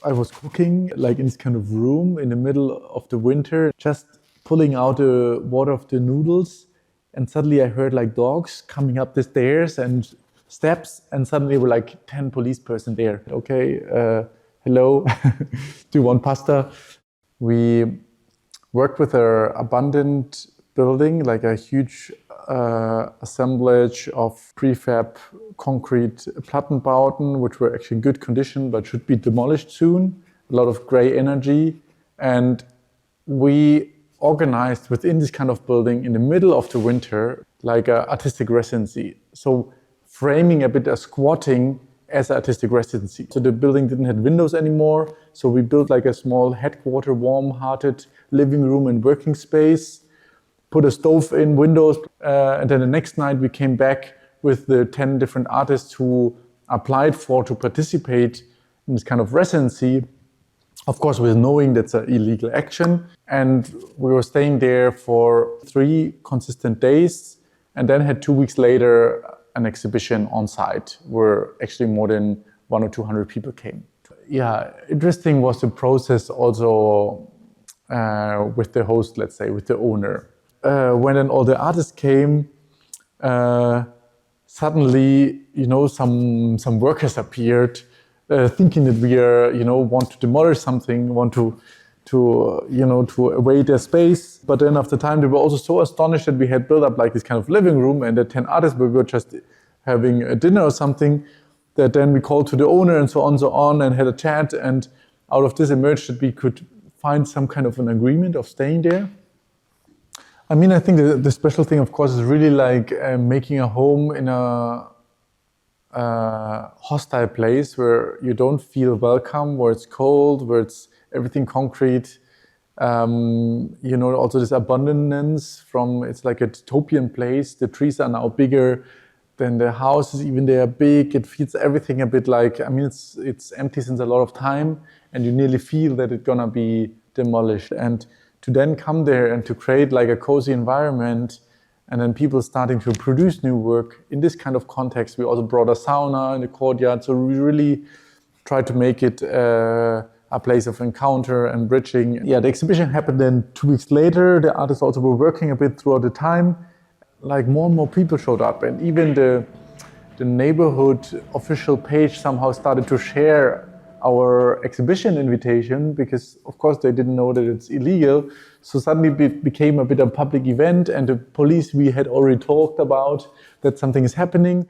I was cooking like in this kind of room in the middle of the winter, just pulling out the water of the noodles. And suddenly I heard like dogs coming up the stairs and steps. And suddenly were like 10 police person there. Okay, hello, do you want pasta? We worked with an abandoned building, like a huge assemblage of prefab concrete Plattenbauten, which were actually in good condition but should be demolished soon. A lot of gray energy. And we organized within this kind of building in the middle of the winter, like an artistic residency. So framing a bit of squatting as an artistic residency. So the building didn't have windows anymore. So we built like a small headquarter, warm-hearted living room and working space, put a stove in, windows, and then the next night we came back with the 10 different artists who applied to participate in this kind of residency. Of course, with knowing that's an illegal action. And we were staying there for 3 consistent days, and then had 2 weeks later an exhibition on site where actually more than 100 or 200 people came. Yeah, interesting was the process also with the host, let's say, with the owner. When then all the artists came, suddenly, some workers appeared, thinking that we are, want to demolish something, want to evade their space. But then after time, they were also so astonished that we had built up like this kind of living room, and the 10 artists we were just having a dinner or something, that then we called to the owner and so on, and had a chat. And out of this emerged that we could find some kind of an agreement of staying there. I mean, I think the special thing, of course, is really like making a home in a hostile place where you don't feel welcome, where it's cold, where it's everything concrete. Also this abundance it's like a utopian place. The trees are now bigger than the houses, even they are big. It feels everything a bit like, it's empty since a lot of time, and you nearly feel that it's gonna be demolished. And to then come there and to create like a cozy environment, and then people starting to produce new work in this kind of context. We also brought a sauna in the courtyard, so we really tried to make it a place of encounter and bridging. Yeah, the exhibition happened then 2 weeks later. The artists also were working a bit throughout the time. Like more and more people showed up, and even the neighborhood official page somehow started to share our exhibition invitation, because of course they didn't know that it's illegal. So suddenly it became a bit of a public event, and the police, we had already talked about that something is happening.